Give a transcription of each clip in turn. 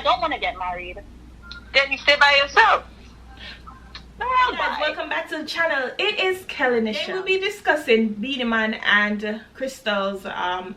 don't want to get married. Then you stay by yourself. Hello guys, welcome back to the channel. It is kellyneshell. Today we'll be discussing Beenie Man and Krystal's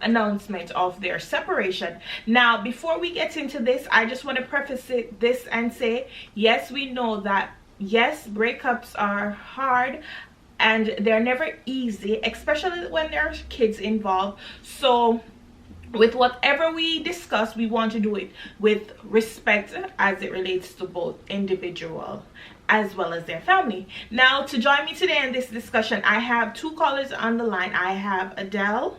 announcement of their separation. Now, before we get into this, I just want to preface this and say, yes, we know that, yes, breakups are hard and they're never easy, especially when there are kids involved. So with whatever we discuss, we want to do it with respect as it relates to both individual as well as their family. Now, to join me today in this discussion, I have two callers on the line. I have Adele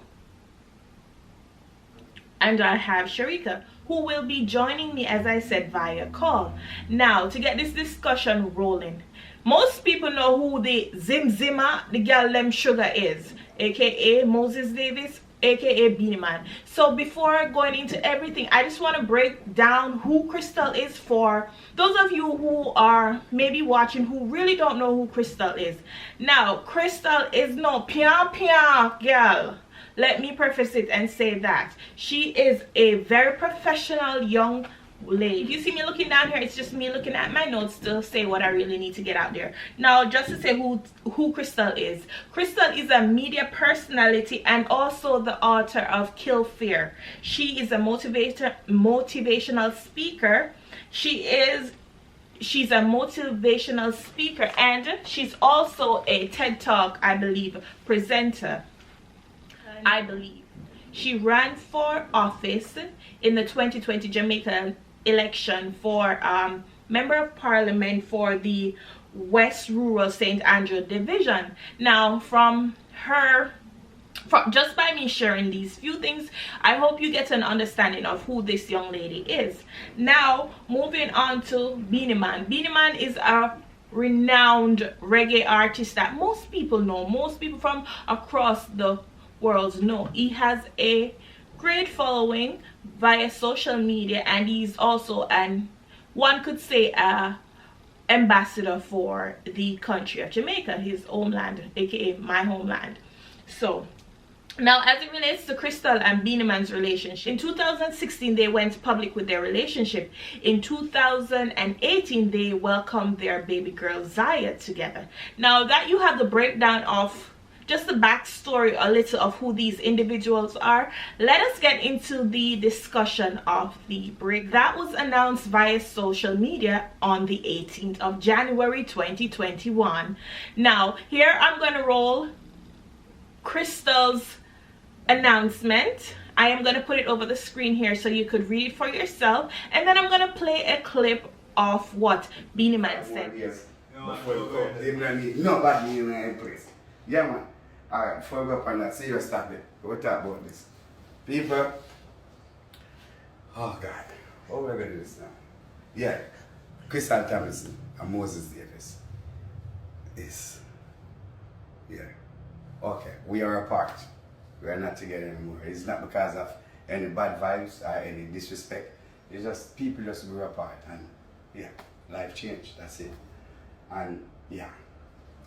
and I have Sharika, who will be joining me, as I said, via call. Now, to get this discussion rolling, most people know who the Zim Zimmer, the girl Lem Sugar is, aka Moses Davis, aka Beenie Man. So before going into everything, I just want to break down who Krystal is for those of you who are maybe watching who really don't know who Krystal is. Now, Krystal is no pian girl. Let me preface it and say that she is a very professional young lady. If you see me looking down here, it's just me looking at my notes to say what I really need to get out there. Now, just to say who Krystal is. Krystal is a media personality and also the author of Kill Fear. She is a motivational speaker. She's a motivational speaker, and she's also a TED Talk, I believe, presenter. I believe she ran for office in the 2020 Jamaican election for member of parliament for the West Rural St. Andrew division. Now, just by me sharing these few things, I hope you get an understanding of who this young lady is. Now, moving on to Beenie Man. Beenie Man is a renowned reggae artist that most people know, most people from across the world know. He has a great following via social media, and he's also one could say a ambassador for the country of Jamaica, his homeland, aka my homeland. So now, as it relates to Krystal and Beenie Man's relationship, in 2016 they went public with their relationship. In 2018 they welcomed their baby girl Zaya together. Now that you have the breakdown of just the backstory, a little of who these individuals are, let us get into the discussion of the break. That was announced via social media on the 18th of January 2021. Now, here I'm going to roll Krystal's announcement. I am going to put it over the screen here so you could read it for yourself, and then I'm going to play a clip of what Beenie Man said. Yeah, man. Alright, before we go up on that serious topic, we'll talk about this. People, oh God, what are we going to do this now? Yeah, Krystal Tomlinson and Moses Davis yeah, okay, we are apart. We are not together anymore. It's not because of any bad vibes or any disrespect. It's just people just grew apart, and yeah, life changed, that's it. And yeah,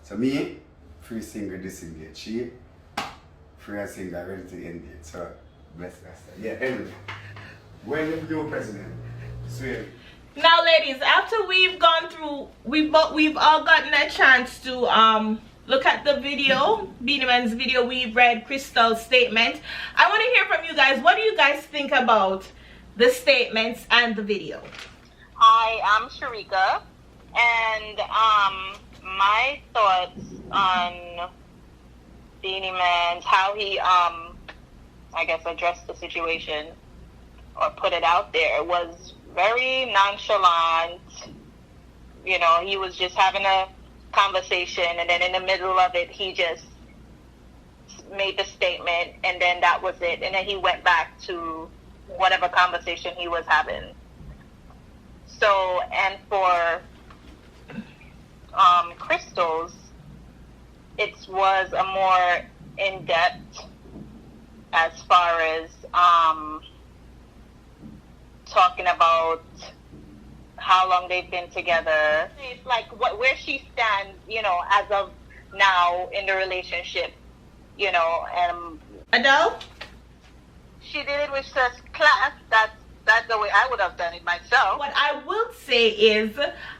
so me, free single disengaged. She free and single ready to engage. So bless us. Yeah, anyway. When you do president, swear. Now, ladies, after we've gone through, we've all gotten a chance to look at the video, Beenie Man's video. We've read Krystal's statement. I want to hear from you guys. What do you guys think about the statements and the video? I am Sharika, and my thoughts on Beenie Man, how he I guess addressed the situation or put it out there, was very nonchalant. You know, he was just having a conversation, and then in the middle of it he just made the statement, and then that was it, and then he went back to whatever conversation he was having. So, and for Krystal's, it was a more in-depth as far as talking about how long they've been together. It's like where she stands, you know, as of now in the relationship, you know. Adele? She did it with such class. That's That's the way I would have done it myself. What I will say is,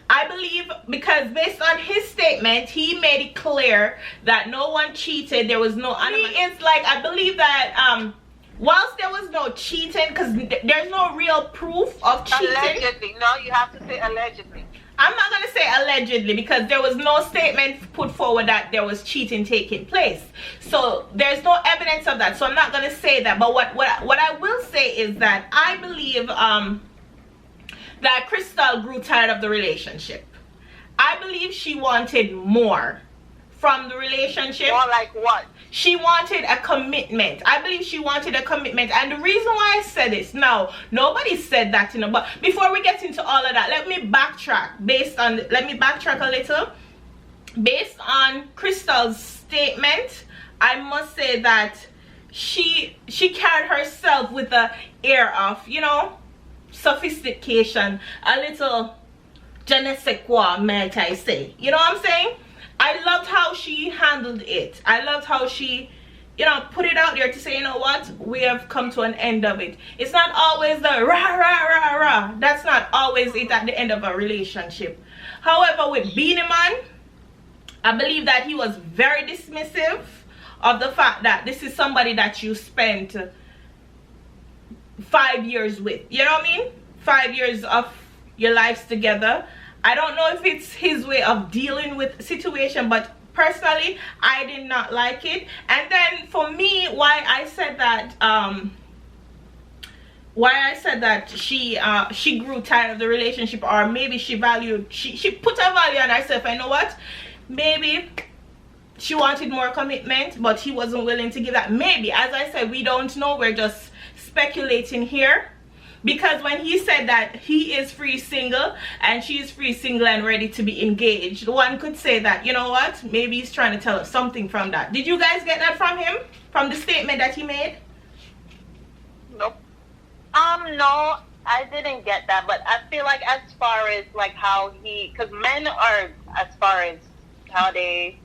I believe, because based on his statement, he made it clear that no one cheated. There was no animosity. It's like, I believe that whilst there was no cheating, because there's no real proof of cheating. Allegedly. No, you have to say allegedly. I'm not going to say allegedly, because there was no statement put forward that there was cheating taking place. So there's no evidence of that. So I'm not going to say that. But what I will say is that I believe that Krystal grew tired of the relationship. I believe she wanted more from the relationship. More like what? She wanted a commitment. I believe she wanted a commitment. And the reason why I said this, now, nobody said that, you know, but before we get into all of that, let me backtrack a little. Based on Krystal's statement, I must say that she carried herself with the air of, you know, sophistication, a little je ne sais quoi, might I say. You know what I'm saying? I loved how she handled it. I loved how she, you know, put it out there to say, you know what, we have come to an end of it. It's not always the rah, rah, rah, rah. That's not always it at the end of a relationship. However, with Beenie Man, I believe that he was very dismissive of the fact that this is somebody that you spent 5 years with. You know what I mean? 5 years of your lives together. I don't know if it's his way of dealing with the situation, but personally, I did not like it. And then for me, why I said that she grew tired of the relationship, or maybe she put a value on herself. I know what, maybe she wanted more commitment, but he wasn't willing to give that. Maybe, as I said, we don't know, we're just speculating here. Because when he said that he is free single and she's free single and ready to be engaged, one could say that, you know what, maybe he's trying to tell us something from that. Did you guys get that from him? From the statement that he made? Nope. No, I didn't get that. But I feel like as far as like how because men are, as far as how they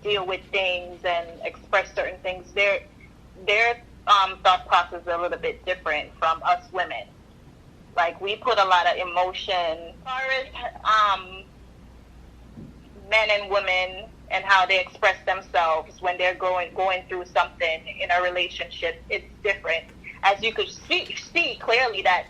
deal with things and express certain things, their thought process is a little bit different from us women. Like, we put a lot of emotion. As far as men and women and how they express themselves when they're going through something in a relationship, it's different. As you could see clearly that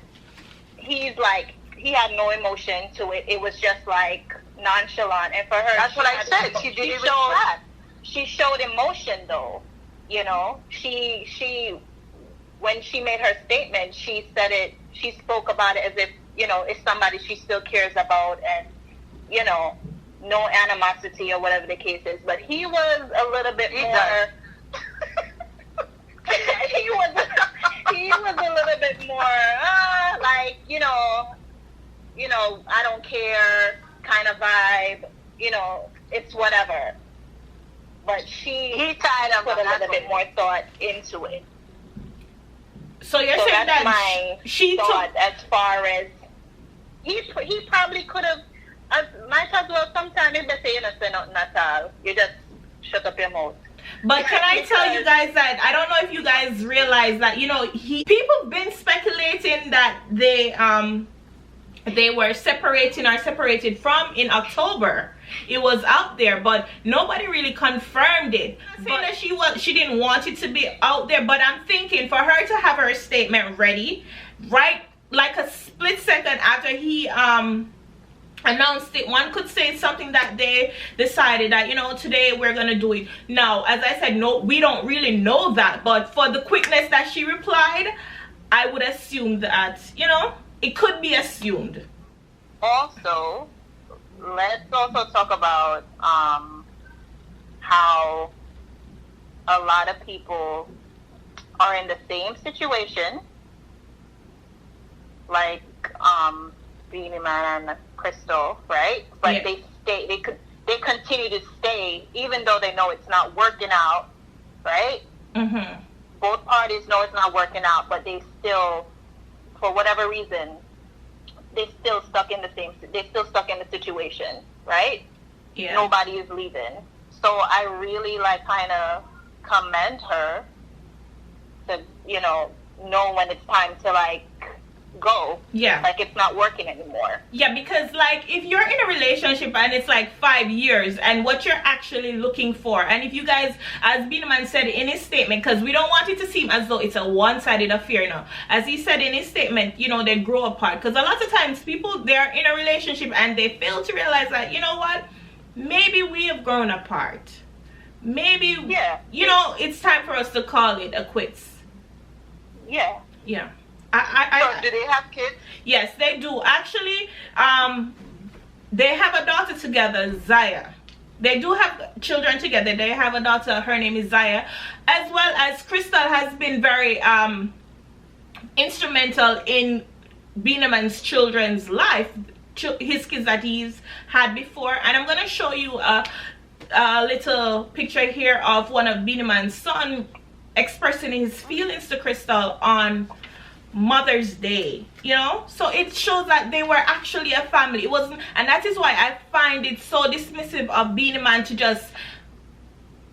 he had no emotion to it. It was just like nonchalant. And for her, that's what I said. She did it with that. She showed emotion though. You know, she when she made her statement, she spoke about it as if, you know, it's somebody she still cares about, and, you know, no animosity or whatever the case is. But he was a little bit more he was a little bit more like, you know, I don't care kind of vibe, you know, it's whatever. But he tried to put a little bit more thought into it. So you're saying that she thought, as far as he probably could have, might as well sometimes if they say, you know, say nothing at all, you just shut up your mouth. But can I tell you guys that I don't know if you guys realize that, you know, people been speculating that they were separated from in October. It was out there, but nobody really confirmed it. I'm not saying that she didn't want it to be out there, but I'm thinking for her to have her statement ready, right, like a split second after he announced it, one could say something that they decided that, you know, today we're gonna do it. Now, as I said, no, we don't really know that, but for the quickness that she replied, I would assume that, you know, it could be assumed. Also, let's also talk about how a lot of people are in the same situation, like Beenie Man and Krystal, right? But yeah, they continue to stay even though they know it's not working out, right? Mm-hmm. Both parties know it's not working out, but they still, for whatever reason, they're still stuck in the situation, right? Yeah. Nobody is leaving. So I really kind of commend her to, you know when it's time to go. Yeah. Like, it's not working anymore. Yeah, because like if you're in a relationship and it's like 5 years and what you're actually looking for, and if you guys, as Beenie Man said in his statement, because we don't want it to seem as though it's a one-sided affair now, as he said in his statement, you know, they grow apart, because a lot of times people, they're in a relationship and they fail to realize that, you know what, maybe we have grown apart, maybe, yeah, you know, it's time for us to call it a quits. Yeah. Yeah. So do they have kids? Yes, they do. Actually, they have a daughter together, Zaya. They do have children together. They have a daughter. Her name is Zaya. As well as Krystal has been very instrumental in Beenie Man's children's life. His kids that he's had before. And I'm going to show you a little picture here of one of Beenie Man's son expressing his feelings to Krystal on Mother's Day, you know. So it shows that they were actually a family. It wasn't, and that is why I find it so dismissive of Beenie Man to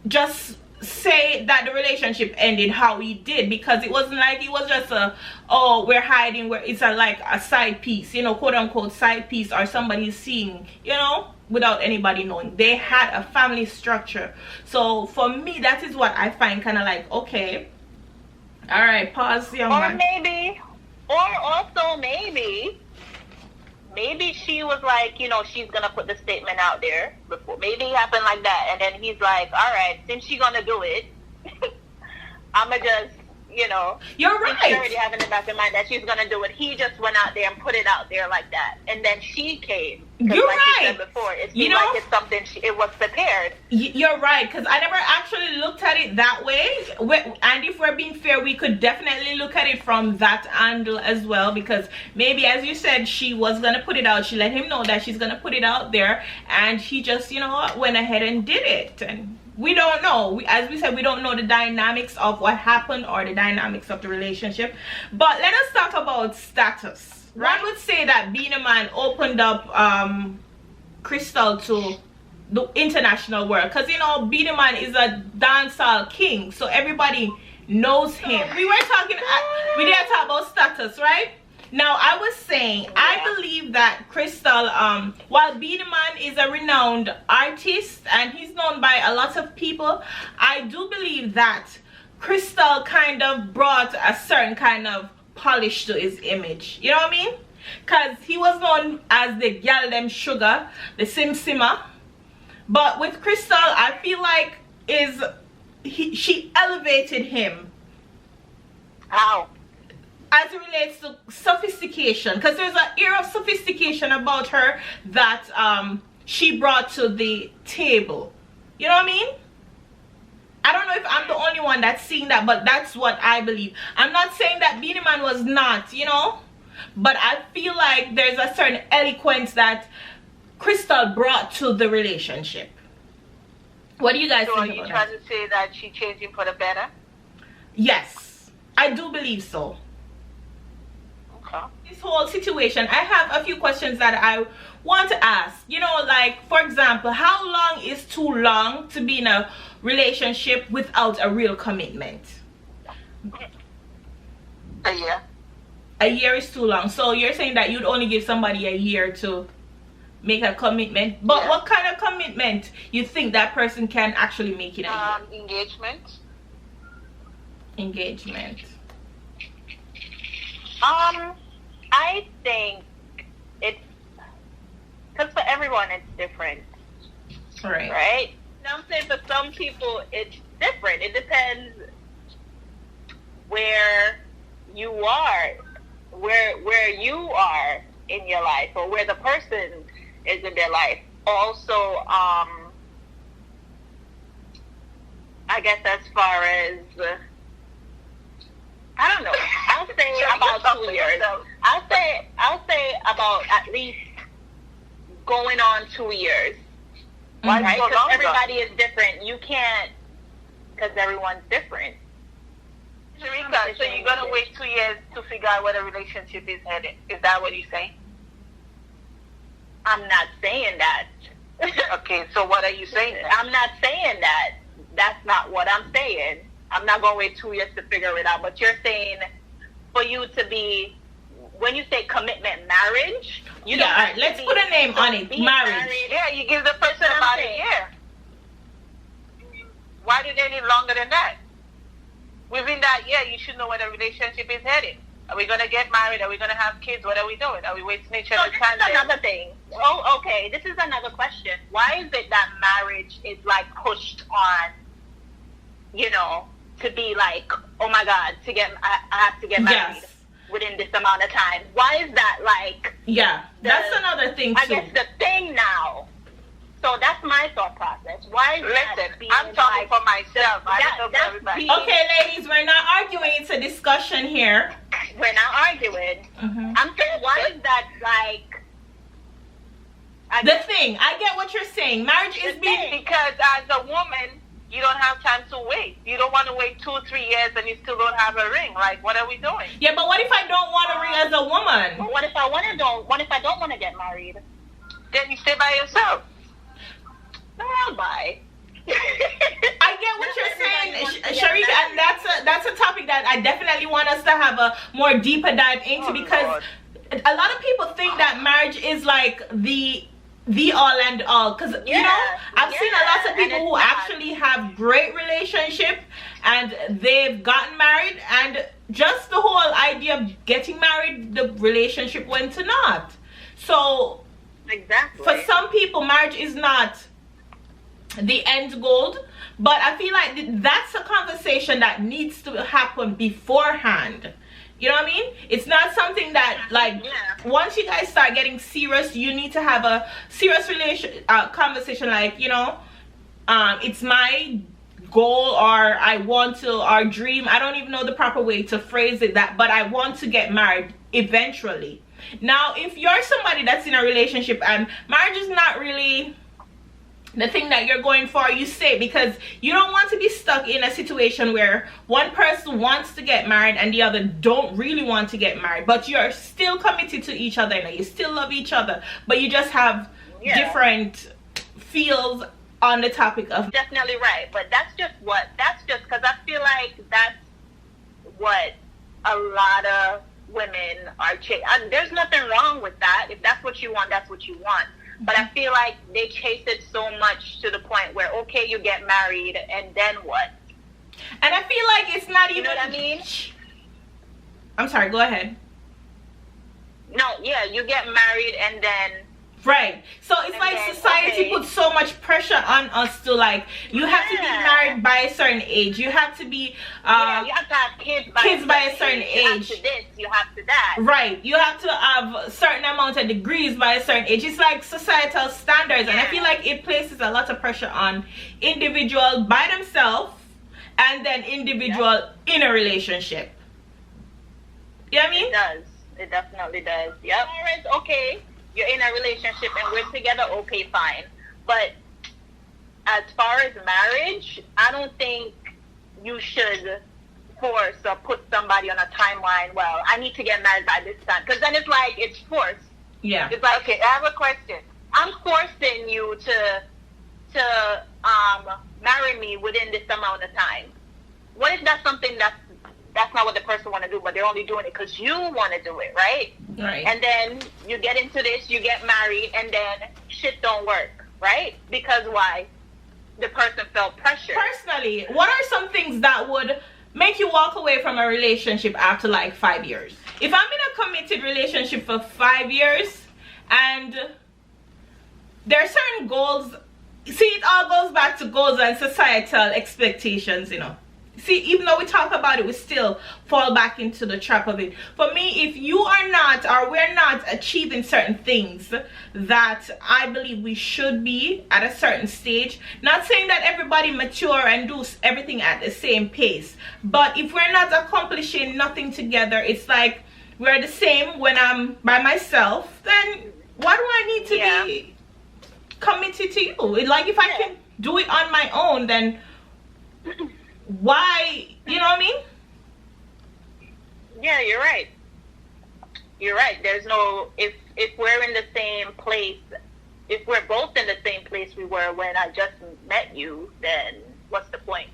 just say that the relationship ended how he did, because it wasn't like it was just a, oh, we're hiding, where it's a like a side piece, you know, quote unquote side piece, or somebody's seeing, you know, without anybody knowing. They had a family structure. So for me, that is what I find kind of like, okay, all right, pause, young man. Or also maybe she was like, you know, she's gonna put the statement out there before. Maybe it happened like that, and then he's like, all right, since she's gonna do it, I'ma just, you know, you're right. She already having in the back of mind that she's gonna do it. He just went out there and put it out there like that, and then she came. You're like right. You said before, it seemed you know, like it's something it was prepared. You're right, because I never actually looked at it that way. And if we're being fair, we could definitely look at it from that angle as well, because maybe, as you said, she was gonna put it out. She let him know that she's gonna put it out there, and he just, you know, went ahead and did it. And we don't know, as we said, we don't know the dynamics of what happened or the dynamics of the relationship. But let us talk about status. One would say that Beenie Man opened up Krystal to the international world, because, you know, Beenie Man is a dancehall king, so everybody knows him. We didn't talk about status, right? Now, I was saying, I believe that Krystal, while Beenie Man is a renowned artist and he's known by a lot of people, I do believe that Krystal kind of brought a certain kind of polish to his image. You know what I mean? Because he was known as the gal dem sugar, the sim simmer. But with Krystal, I feel like she elevated him. How? As it relates to sophistication, because there's an air of sophistication about her that she brought to the table. You know what I mean? I don't know if I'm the only one that's seeing that, but that's what I believe. I'm not saying that Beenie Man was not, you know, but I feel like there's a certain eloquence that Krystal brought to the relationship. What do you guys think about that? So are you trying to say that she changed him for the better? Yes, I do believe so. This whole situation, I have a few questions that I want to ask. You know, like, for example, how long is too long to be in a relationship without a real commitment? A year. A year is too long. So you're saying that you'd only give somebody a year to make a commitment. But what kind of commitment you think that person can actually make in a year? Engagement. Engagement. I think it's because for everyone it's different. Right? You know what I'm saying? For some people it's different. It depends where you are, where you are in your life, or where the person is in their life. Also, I guess as far as I don't know. I'll say about 2 years. I'll say about at least going on 2 years. Right? Because everybody is different. You can't, because everyone's different. Sharika, so you're gonna wait 2 years to figure out where the relationship is headed. Is that what you're saying? I'm not saying that. Okay, so what are you saying? I'm not saying that. That's not what I'm saying. I'm not going to wait 2 years to figure it out. But you're saying for you to be when you say commitment, marriage, you don't all right, let's put a name on it. Marriage. Yeah, you give the person about a year. Why do they need longer than that? Within that year, you should know where the relationship is headed. Are we going to get married? Are we going to have kids? What are we doing? Are we wasting each other's time? This is another thing. Oh, okay. This is another question. Why is it that marriage is like pushed on, you know, to be like, oh my God, I have to get married within this amount of time? Why is that like? Yeah, that's another thing too. I guess the thing now. So that's my thought process. Why is Listen, I'm talking for myself. I don't know for everybody. Okay, ladies, we're not arguing. It's a discussion here. We're not arguing. Mm-hmm. I'm saying, why is that like? I get what you're saying. Marriage is because as a woman, you don't have time to wait. You don't want to wait 2-3 years and you still don't have a ring. Like, what are we doing? Yeah, but what if I don't want a ring as a woman? But what if I don't want to get married? Then you stay by yourself. Well, bye. I get what you're saying, Sharika, and that's a topic that I definitely want us to have a more deeper dive into, because a lot of people think that marriage is like the all and all, because you know, I've seen a lot of people who actually have great relationship and they've gotten married, and just the whole idea of getting married, the relationship went to naught. So exactly, for some people, marriage is not the end goal, but I feel like that's a conversation that needs to happen beforehand. You know what I mean? It's not something that, like, once you guys start getting serious, you need to have a serious conversation, like, you know, it's my goal, or I want to, or dream. I don't even know the proper way to phrase it, but I want to get married eventually. Now, if you're somebody that's in a relationship and marriage is not really the thing that you're going for, you say, because you don't want to be stuck in a situation where one person wants to get married and the other don't really want to get married, but you're still committed to each other and you still love each other, but you just have different feels on the topic of. Definitely right, but that's just because I feel like that's what a lot of women are there's nothing wrong with that. If that's what you want, that's what you want. But I feel like they chase it so much to the point where, okay, you get married, and then what? And I feel like it's not even... You know what I mean? I'm sorry, go ahead. No, yeah, you get married, and then... Right. So it's like society puts so much pressure on us to, like, you have to be married by a certain age. You have to be... you have to have kids by a certain age. You have to this, you have to that. Right. You have to have a certain amount of degrees by a certain age. It's like societal standards. And I feel like it places a lot of pressure on individual by themselves and then individual in a relationship. You know what I mean? It does. It definitely does. Yep. Okay. You're in a relationship and we're together, okay, fine. But as far as marriage, I don't think you should force or put somebody on a timeline. Well, I need to get married by this time, because then it's like it's forced. Yeah. It's like, okay, I have a question. I'm forcing you to marry me within this amount of time. What if that's something that's not what the person want to do, but they're only doing it because you want to do it, right? Right. And then you get into this, you get married, and then shit don't work, right? Because why? The person felt pressure. Personally, what are some things that would make you walk away from a relationship after like 5 years? If I'm in a committed relationship for 5 years and there are certain goals, see, it all goes back to goals and societal expectations, you know. See, even though we talk about it, we still fall back into the trap of it. For me, if you are not, or we're not achieving certain things that I believe we should be at a certain stage, not saying that everybody mature and do everything at the same pace, but if we're not accomplishing nothing together, it's like we're the same when I'm by myself, then why do I need to be committed to you? Like, if I can do it on my own, then why, you know what I mean? Yeah, you're right. You're right. There's no, if we're in the same place, if we're both in the same place we were when I just met you, then what's the point?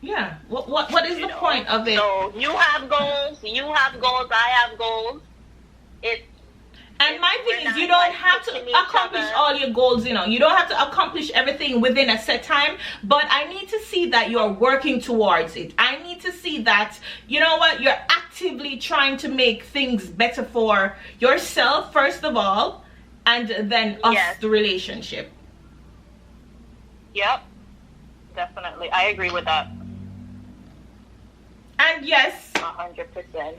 Yeah. What is the point of it? So you have goals, I have goals. And my thing is, you don't have to accomplish all your goals, you know. You don't have to accomplish everything within a set time. But I need to see that you're working towards it. I need to see that, you know what, you're actively trying to make things better for yourself, first of all, and then us, the relationship. Yep. Definitely. I agree with that. And yes. 100%.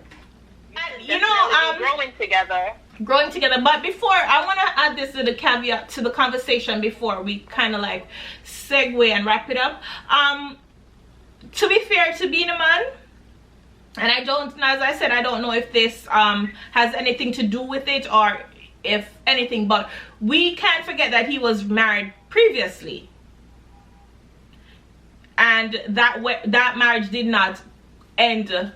You know, growing together. But before, I want to add this little caveat to the conversation before we kind of like segue and wrap it up. To be fair to Beenie Man, and I don't, as I said, I don't know if this has anything to do with it or if anything, but we can't forget that he was married previously, and that marriage did not end,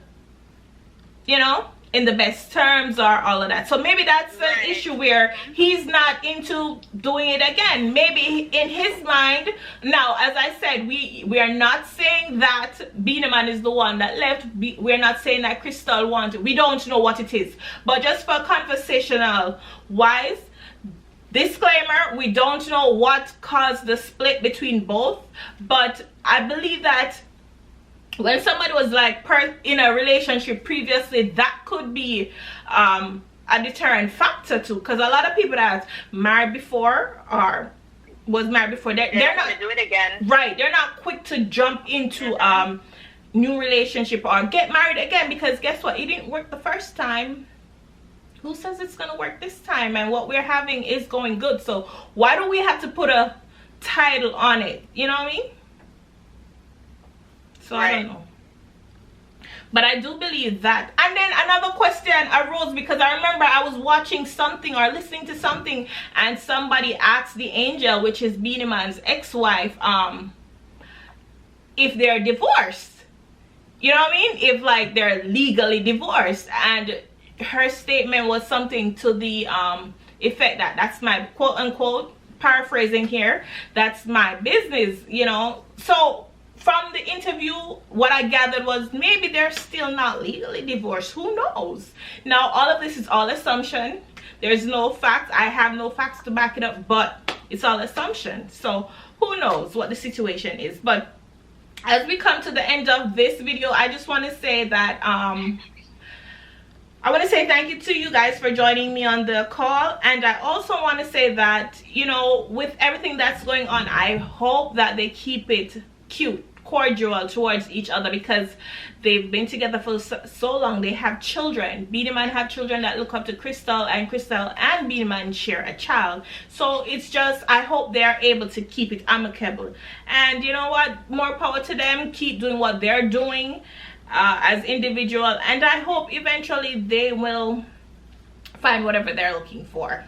you know, in the best terms or all of that. So maybe that's an issue where he's not into doing it again. Maybe in his mind, now, as I said, we are not saying that Beenie Man is the one that left. We're not saying that Krystal wanted. We don't know what it is. But just for conversational wise, disclaimer, we don't know what caused the split between both. But I believe that when somebody was like in a relationship previously, that could be a deterrent factor too, because a lot of people that married before or was married before, they're not going to do it again. Right, they're not quick to jump into new relationship or get married again, because guess what, it didn't work the first time. Who says it's gonna work this time? And what we're having is going good, so why do we have to put a title on it? You know what I mean? So I don't know, but I do believe that. And then another question arose because I remember I was watching something or listening to something, and somebody asked the Angel, which is Beenie Man's ex-wife, if they're divorced. You know what I mean? If like they're legally divorced, and her statement was something to the effect that that's my quote unquote, paraphrasing here, that's my business, you know. So from the interview, what I gathered was maybe they're still not legally divorced. Who knows? Now, all of this is all assumption. There's no facts. I have no facts to back it up, but it's all assumption. So who knows what the situation is. But as we come to the end of this video, I just want to say that I want to say thank you to you guys for joining me on the call. And I also want to say that, you know, with everything that's going on, I hope that they keep it cute, cordial towards each other, because they've been together for so long. They have children. Beenie Man have children that look up to Krystal, and Krystal and Beenie Man share a child. So it's just, I hope they're able to keep it amicable. And you know what, more power to them. Keep doing what they're doing as individual, and I hope eventually they will find whatever they're looking for.